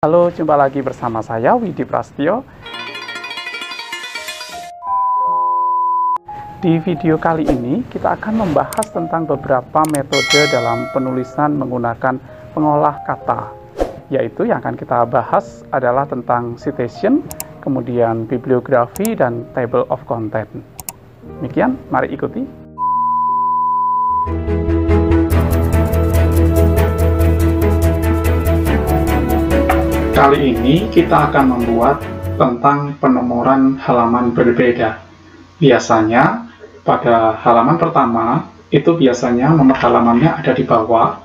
Halo, jumpa lagi bersama saya Widi Prastyo. Di video kali ini kita akan membahas tentang beberapa metode dalam penulisan menggunakan pengolah kata, yaitu yang akan kita bahas adalah tentang citation, kemudian bibliografi, dan table of content. Demikian, mari ikuti. Kali ini kita akan membuat tentang penomoran halaman berbeda. Biasanya pada halaman pertama itu biasanya nomor halamannya ada di bawah,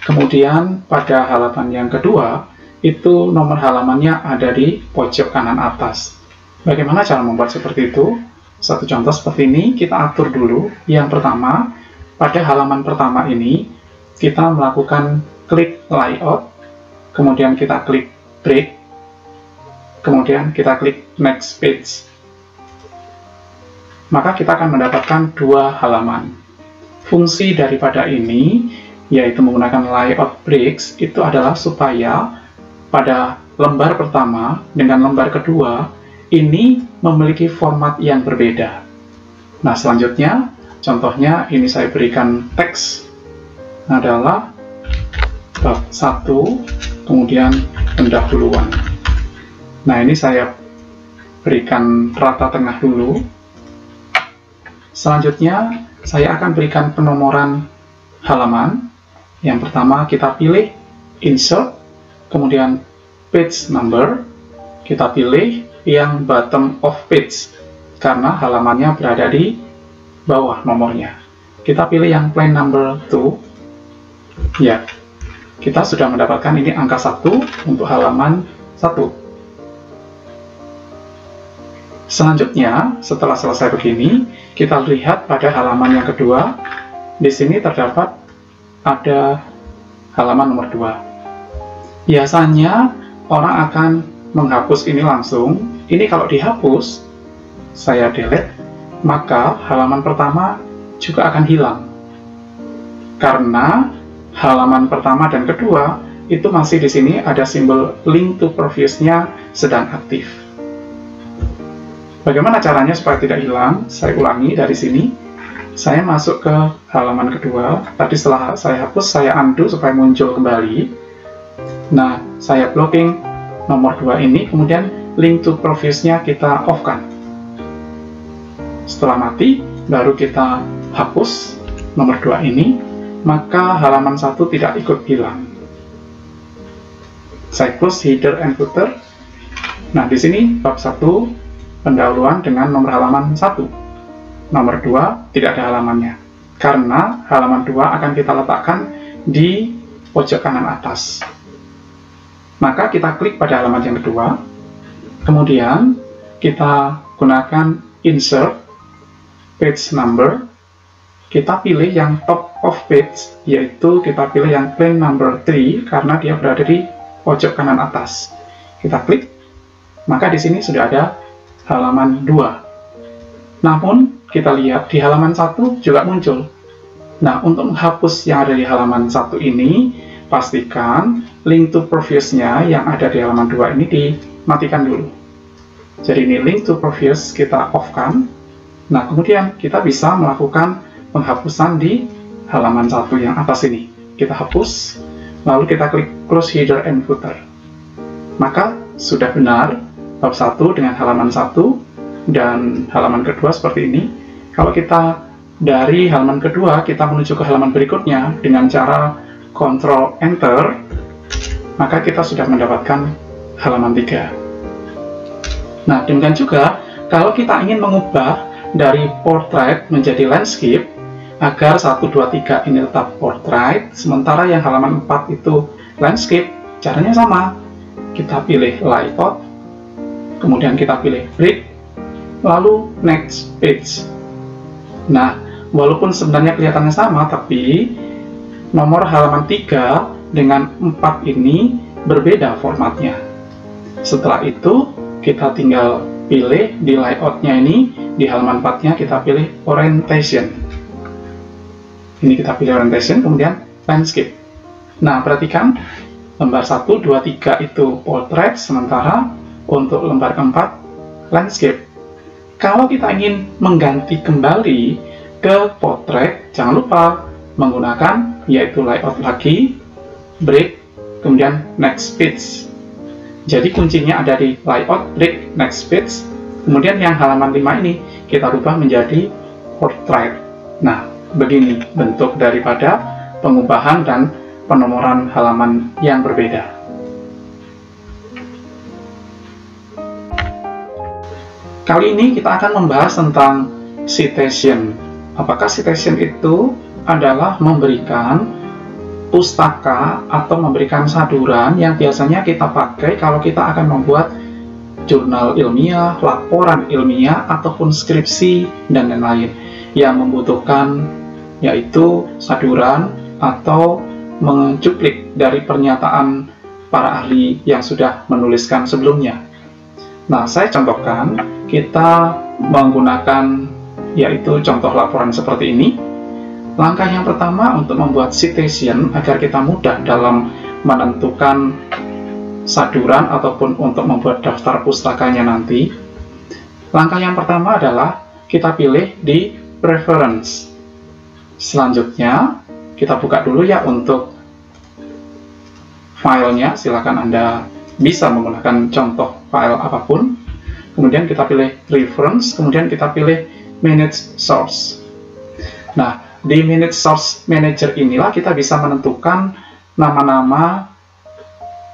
kemudian pada halaman yang kedua itu nomor halamannya ada di pojok kanan atas. Bagaimana cara membuat seperti itu? Satu contoh seperti ini kita atur dulu. Yang pertama, pada halaman pertama ini kita melakukan klik layout, kemudian kita klik break, kemudian kita klik next page. Maka kita akan mendapatkan dua halaman. Fungsi daripada ini, yaitu menggunakan layout breaks, itu adalah supaya pada lembar pertama dengan lembar kedua, ini memiliki format yang berbeda. Nah, selanjutnya, contohnya ini saya berikan teks adalah bab 1, kemudian pendahuluan. Nah, ini saya berikan rata tengah dulu. Selanjutnya, saya akan berikan penomoran halaman. Yang pertama, kita pilih insert, kemudian page number. Kita pilih yang bottom of page, karena halamannya berada di bawah nomornya. Kita pilih yang plain number 2. Ya, kita sudah mendapatkan ini angka 1 untuk halaman 1. Selanjutnya, setelah selesai begini, kita lihat pada halaman yang kedua. Di sini terdapat ada halaman nomor 2. Biasanya orang akan menghapus ini langsung. Ini kalau dihapus, saya delete, maka halaman pertama juga akan hilang. Karena halaman pertama dan kedua itu masih di sini ada simbol link to previous-nya sedang aktif. Bagaimana caranya supaya tidak hilang? Saya ulangi dari sini. Saya masuk ke halaman kedua. Tadi setelah saya hapus, saya undo supaya muncul kembali. Nah, saya blocking nomor 2 ini, kemudian link to previous-nya kita off-kan. Setelah mati, baru kita hapus nomor 2 ini, maka halaman 1 tidak ikut hilang. Saya close header and footer. Nah, di sini bab 1 pendahuluan dengan nomor halaman 1. Nomor 2 tidak ada halamannya, karena halaman 2 akan kita letakkan di pojok kanan atas. Maka kita klik pada halaman yang kedua, kemudian kita gunakan insert page number. Kita pilih yang top of page, yaitu kita pilih yang plain number 3 karena dia berada di pojok kanan atas. Kita klik, maka di sini sudah ada halaman 2. Namun, kita lihat di halaman 1 juga muncul. Nah, untuk menghapus yang ada di halaman 1 ini, pastikan link to previous-nya yang ada di halaman 2 ini dimatikan dulu. Jadi ini link to previous kita off-kan. Nah, kemudian kita bisa melakukan penghapusan di halaman 1 yang atas ini. Kita hapus, lalu kita klik close header and footer. Maka sudah benar bab 1 dengan halaman 1 dan halaman kedua seperti ini. Kalau kita dari halaman kedua kita menuju ke halaman berikutnya dengan cara Ctrl Enter, maka kita sudah mendapatkan halaman 3. Nah, demikian juga kalau kita ingin mengubah dari portrait menjadi landscape, agar 1, 2, 3 ini tetap portrait, sementara yang halaman 4 itu landscape, caranya sama. Kita pilih layout, kemudian kita pilih break, lalu next page. Nah, walaupun sebenarnya kelihatannya sama, tapi nomor halaman 3 dengan 4 ini berbeda formatnya. Setelah itu, kita tinggal pilih di layout-nya ini, di halaman 4-nya kita pilih orientation. Ini kita pilih orientation, kemudian landscape. Nah, perhatikan lembar 1, 2, 3 itu portrait, sementara untuk lembar keempat landscape. Kalau kita ingin mengganti kembali ke portrait, jangan lupa menggunakan yaitu layout lagi, break, kemudian next page. Jadi kuncinya ada di layout, break, next page. Kemudian yang halaman 5 ini kita rubah menjadi portrait. Nah, begini bentuk daripada pengubahan dan penomoran halaman yang berbeda. Kali ini kita akan membahas tentang citation. Apakah citation itu adalah memberikan pustaka atau memberikan saduran yang biasanya kita pakai kalau kita akan membuat jurnal ilmiah, laporan ilmiah, ataupun skripsi, dan lain-lain yang membutuhkan yaitu saduran atau mencuplik dari pernyataan para ahli yang sudah menuliskan sebelumnya. Nah, saya contohkan, kita menggunakan yaitu contoh laporan seperti ini. Langkah yang pertama untuk membuat citation agar kita mudah dalam menentukan saduran ataupun untuk membuat daftar pustakanya nanti. Langkah yang pertama adalah kita pilih di preference. Selanjutnya, kita buka dulu ya untuk filenya, silakan Anda bisa menggunakan contoh file apapun. Kemudian kita pilih reference, kemudian kita pilih manage source. Nah, di manage source manager inilah kita bisa menentukan nama-nama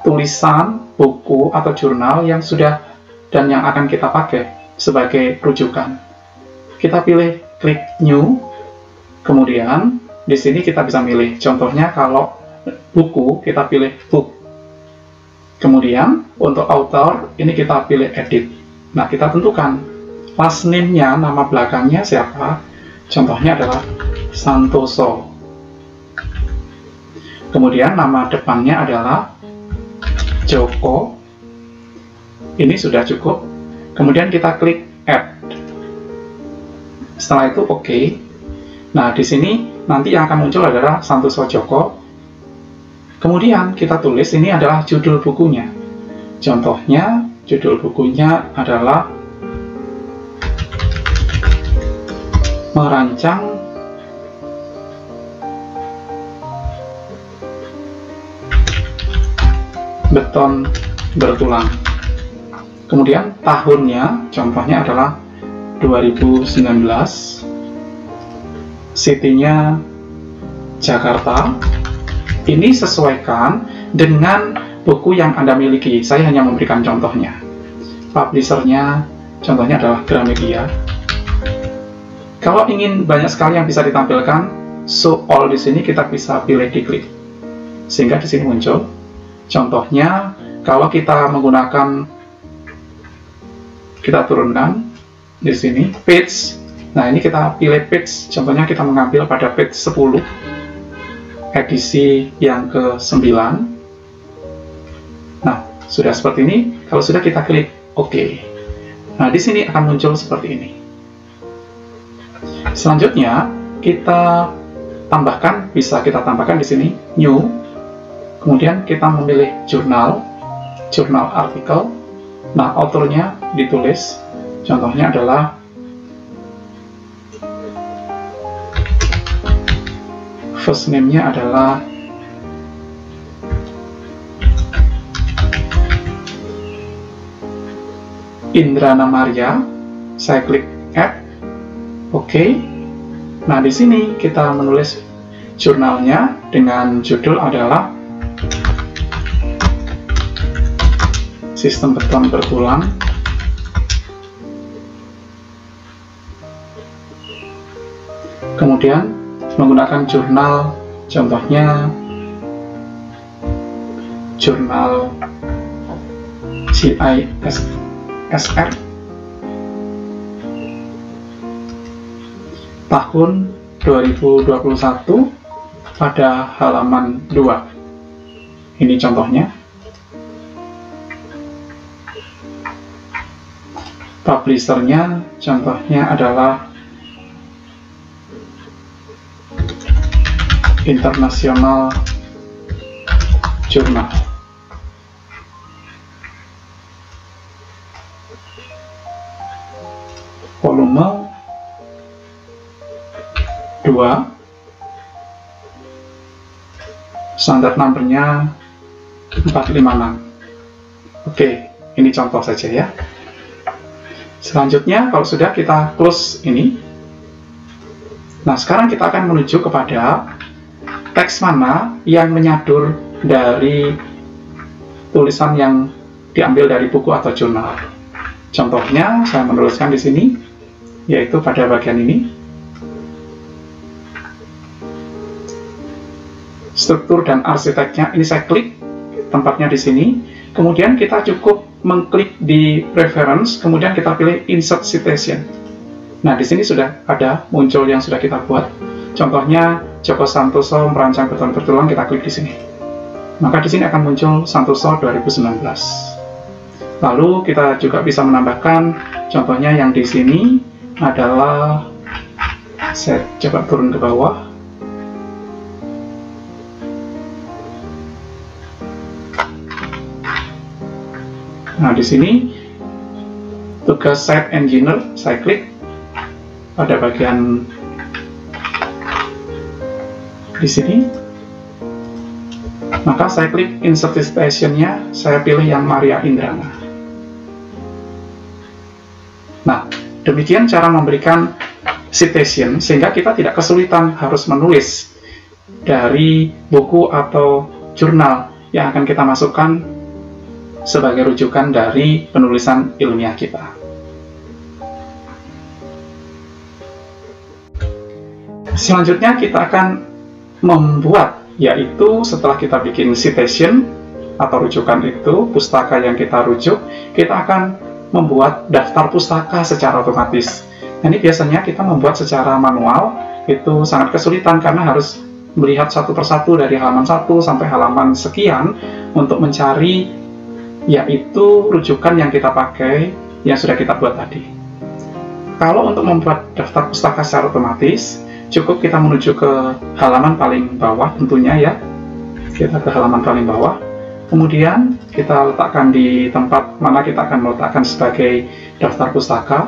tulisan, buku, atau jurnal yang sudah dan yang akan kita pakai sebagai rujukan. Kita pilih klik new, kemudian di sini kita bisa milih, contohnya kalau buku, kita pilih book. Kemudian, untuk author, ini kita pilih edit. Nah, kita tentukan last name-nya, nama belakangnya siapa. Contohnya adalah Santoso. Kemudian, nama depannya adalah Joko. Ini sudah cukup. Kemudian, kita klik add. Setelah itu, OK. Nah, di sini nanti yang akan muncul adalah Santoso Joko. Kemudian kita tulis ini adalah judul bukunya. Contohnya, judul bukunya adalah Merancang Beton Bertulang. Kemudian tahunnya, contohnya adalah 2019. City-nya Jakarta. Ini sesuaikan dengan buku yang Anda miliki. Saya hanya memberikan contohnya. Publisher-nya, contohnya adalah Gramedia. Kalau ingin banyak sekali yang bisa ditampilkan, show all di sini kita bisa pilih diklik. Sehingga di sini muncul. Contohnya, kalau kita menggunakan, kita turunkan di sini, page. Nah, ini kita pilih page. Contohnya kita mengambil pada page 10. Edisi yang ke-9. Nah, sudah seperti ini. Kalau sudah, kita klik OK. Nah, di sini akan muncul seperti ini. Selanjutnya, kita tambahkan, bisa kita tambahkan di sini new. Kemudian kita memilih jurnal artikel. Nah, authornya ditulis. Contohnya adalah first name-nya adalah Indrana Maria. Saya klik add, OK. Nah, di sini kita menulis jurnalnya dengan judul adalah Sistem Beton Bertulang. Kemudian menggunakan jurnal, contohnya jurnal GISR tahun 2021 pada halaman 2. Ini contohnya. Publisher-nya contohnya adalah International Journal. volume 2, standar numbernya 456. Oke, ini contoh saja ya. Selanjutnya, kalau sudah kita close ini, nah sekarang kita akan menuju kepada teks mana yang menyadur dari tulisan yang diambil dari buku atau jurnal. Contohnya, saya menuliskan di sini, yaitu pada bagian ini. Struktur dan arsiteknya, ini saya klik, tempatnya di sini. Kemudian kita cukup mengklik di Preference, kemudian kita pilih Insert Citation. Nah, di sini sudah ada muncul yang sudah kita buat. Contohnya, Joko Santoso merancang beton bertulang, kita klik di sini. Maka di sini akan muncul Santoso 2019. Lalu kita juga bisa menambahkan, contohnya yang di sini adalah, saya coba turun ke bawah. Nah, di sini tugas Site Engineer, saya klik pada bagian di sini. Maka saya klik Insert Citation-nya, saya pilih yang Maria Indrana. Nah, demikian cara memberikan citation sehingga kita tidak kesulitan harus menulis dari buku atau jurnal yang akan kita masukkan sebagai rujukan dari penulisan ilmiah kita. Selanjutnya kita akan membuat, yaitu setelah kita bikin citation atau rujukan itu, pustaka yang kita rujuk, kita akan membuat daftar pustaka secara otomatis. Nah, ini biasanya kita membuat secara manual, itu sangat kesulitan karena harus melihat satu persatu dari halaman 1 sampai halaman sekian untuk mencari yaitu rujukan yang kita pakai yang sudah kita buat tadi. Kalau untuk membuat daftar pustaka secara otomatis, cukup kita menuju ke halaman paling bawah tentunya ya. Kita ke halaman paling bawah, kemudian kita letakkan di tempat mana kita akan meletakkan sebagai daftar pustaka.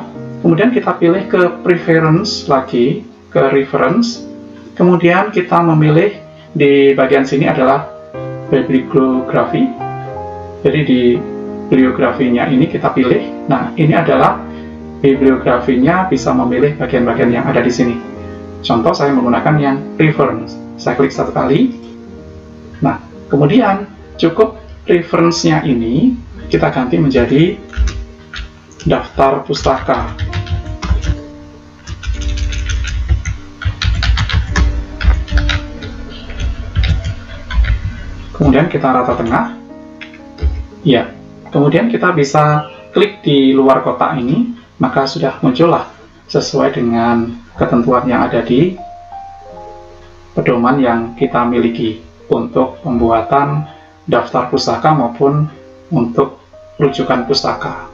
Kemudian kita pilih ke Preference lagi, ke Reference. Kemudian kita memilih di bagian sini adalah Bibliography. Jadi di bibliografinya ini kita pilih. Nah, ini adalah bibliografinya, bisa memilih bagian-bagian yang ada di sini. Contoh saya menggunakan yang Reference. Saya klik satu kali. Nah, kemudian cukup reference-nya ini kita ganti menjadi daftar pustaka. Kemudian kita rata tengah. Ya, kemudian kita bisa klik di luar kotak ini, maka sudah muncullah sesuai dengan ketentuan yang ada di pedoman yang kita miliki untuk pembuatan daftar pustaka maupun untuk rujukan pustaka.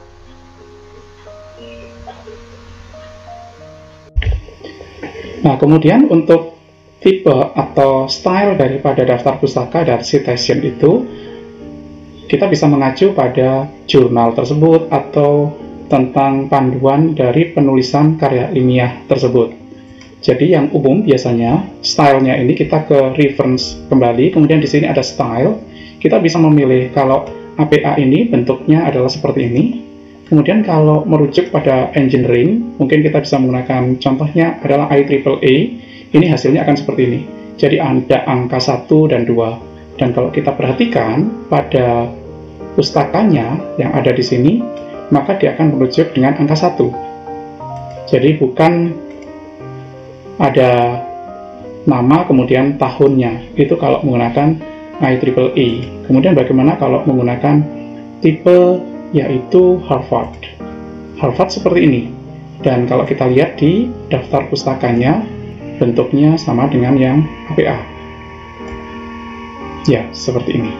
Nah, kemudian untuk tipe atau style daripada daftar pustaka dan citation itu, kita bisa mengacu pada jurnal tersebut atau tentang panduan dari penulisan karya ilmiah tersebut. Jadi yang umum biasanya stylenya ini kita ke reference kembali, kemudian di sini ada style. Kita bisa memilih kalau APA ini bentuknya adalah seperti ini. Kemudian kalau merujuk pada engineering, mungkin kita bisa menggunakan contohnya adalah IEEE. Ini hasilnya akan seperti ini. Jadi ada angka 1 dan 2. Dan kalau kita perhatikan pada pustakanya yang ada di sini, maka dia akan merujuk dengan angka 1. Jadi bukan ada nama kemudian tahunnya, itu kalau menggunakan IEEE. Kemudian bagaimana kalau menggunakan tipe yaitu Harvard. Harvard seperti ini. Dan kalau kita lihat di daftar pustakanya, bentuknya sama dengan yang APA. Ya, seperti ini.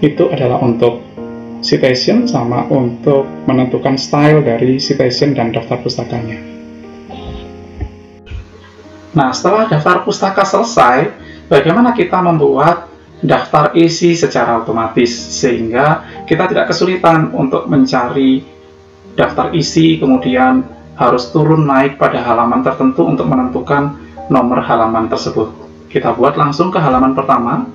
Itu adalah untuk citation sama untuk menentukan style dari citation dan daftar pustakanya. Nah, setelah daftar pustaka selesai, bagaimana kita membuat daftar isi secara otomatis, sehingga kita tidak kesulitan untuk mencari daftar isi, kemudian harus turun naik pada halaman tertentu untuk menentukan nomor halaman tersebut. Kita buat langsung ke halaman pertama.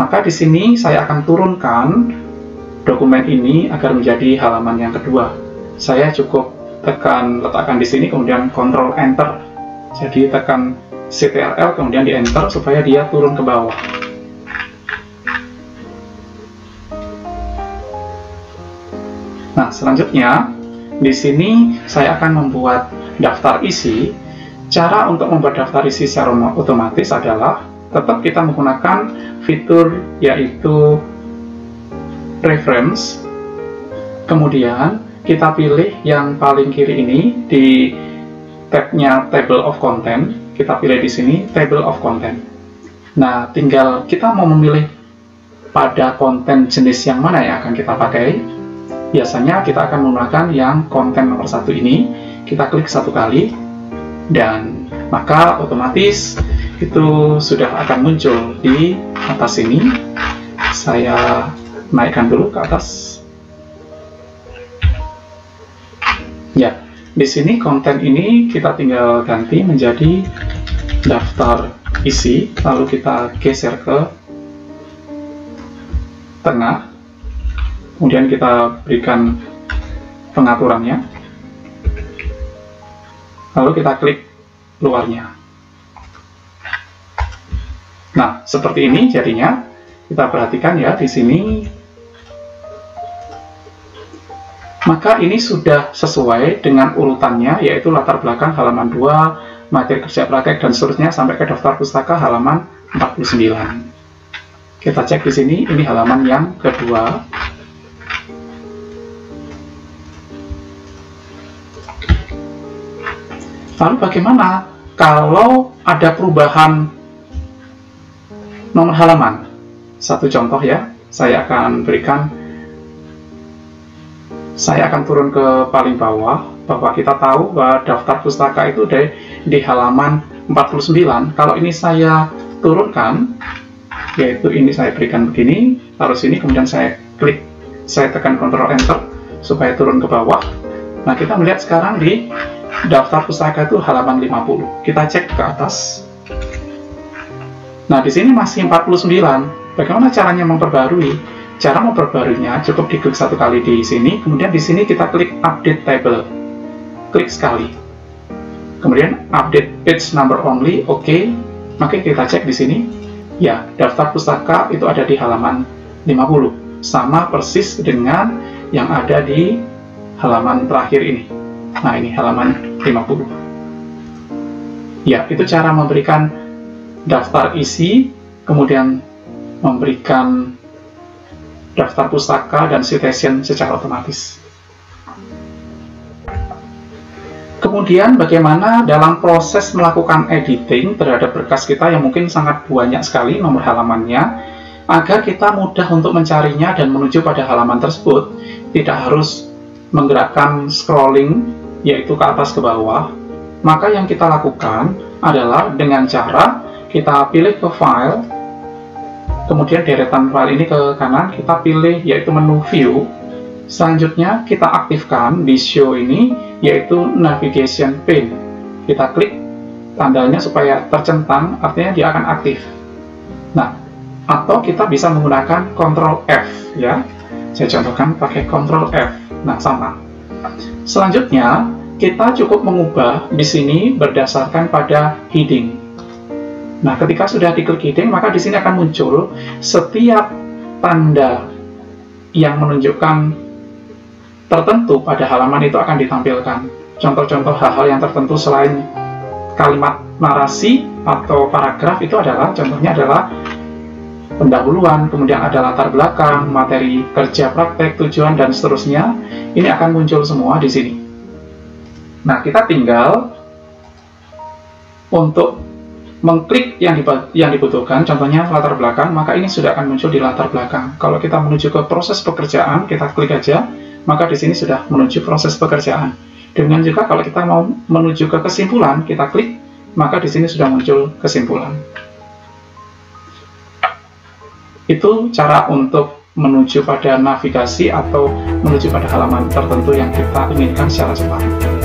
Maka di sini saya akan turunkan dokumen ini agar menjadi halaman yang kedua. Saya cukup letakkan di sini, kemudian Ctrl Enter. Jadi tekan Ctrl kemudian di Enter supaya dia turun ke bawah. Nah, selanjutnya di sini saya akan membuat daftar isi. Cara untuk membuat daftar isi secara otomatis adalah tetap kita menggunakan fitur yaitu reference. Kemudian kita pilih yang paling kiri ini di tabnya Table of Content. Kita pilih di sini Table of Content. Nah, tinggal kita mau memilih pada konten jenis yang mana yang akan kita pakai. Biasanya kita akan menggunakan yang konten nomor 1 ini. Kita klik satu kali dan maka otomatis itu sudah akan muncul di atas sini. Saya naikkan dulu ke atas. Ya, di sini konten ini kita tinggal ganti menjadi daftar isi, lalu kita geser ke tengah, kemudian kita berikan pengaturannya, lalu kita klik luarnya. Nah, seperti ini jadinya. Kita perhatikan ya di sini. Maka ini sudah sesuai dengan urutannya, yaitu latar belakang halaman 2, materi kerja praktek, dan seterusnya sampai ke daftar pustaka halaman 49. Kita cek di sini, ini halaman yang kedua. Lalu bagaimana kalau ada perubahan nomor halaman? Satu contoh ya, saya akan turun ke paling bawah, bahwa kita tahu bahwa daftar pustaka itu di halaman 49. Kalau ini saya turunkan, yaitu ini saya berikan begini, taruh sini, kemudian saya klik, saya tekan Ctrl Enter supaya turun ke bawah. Nah, kita melihat sekarang di daftar pustaka itu halaman 50. Kita cek ke atas. Nah, di sini masih 49. Bagaimana caranya memperbarui? Cara memperbaruinya cukup diklik satu kali di sini, kemudian di sini kita klik Update Table. Klik sekali. Kemudian Update Page Number Only, oke. Maka kita cek di sini. Ya, daftar pustaka itu ada di halaman 50. Sama persis dengan yang ada di halaman terakhir ini. Nah, ini halaman 50. Ya, itu cara memberikan daftar isi, kemudian memberikan daftar pustaka dan citation secara otomatis. Kemudian bagaimana dalam proses melakukan editing terhadap berkas kita yang mungkin sangat banyak sekali nomor halamannya, agar kita mudah untuk mencarinya dan menuju pada halaman tersebut, tidak harus menggerakkan scrolling, yaitu ke atas ke bawah. Maka yang kita lakukan adalah dengan cara kita pilih ke file, kemudian deretan file ini ke kanan, kita pilih yaitu menu view. Selanjutnya kita aktifkan di show ini yaitu navigation pane. Kita klik tandanya supaya tercentang, artinya dia akan aktif. Nah, atau kita bisa menggunakan Ctrl F ya. Saya contohkan pakai Ctrl F. Nah, sama. Selanjutnya kita cukup mengubah di sini berdasarkan pada heading. Nah, ketika sudah diklik heading, maka di sini akan muncul setiap tanda yang menunjukkan tertentu pada halaman itu akan ditampilkan. Contoh-contoh hal-hal yang tertentu selain kalimat narasi atau paragraf itu adalah, contohnya adalah pendahuluan, kemudian ada latar belakang, materi kerja praktek, tujuan, dan seterusnya. Ini akan muncul semua di sini. Nah, kita tinggal untuk mengklik yang dibutuhkan, contohnya latar belakang, maka ini sudah akan muncul di latar belakang. Kalau kita menuju ke proses pekerjaan, kita klik aja, maka di sini sudah menuju proses pekerjaan. Dengan juga kalau kita mau menuju ke kesimpulan, kita klik, maka di sini sudah muncul kesimpulan. Itu cara untuk menuju pada navigasi atau menuju pada halaman tertentu yang kita inginkan secara cepat.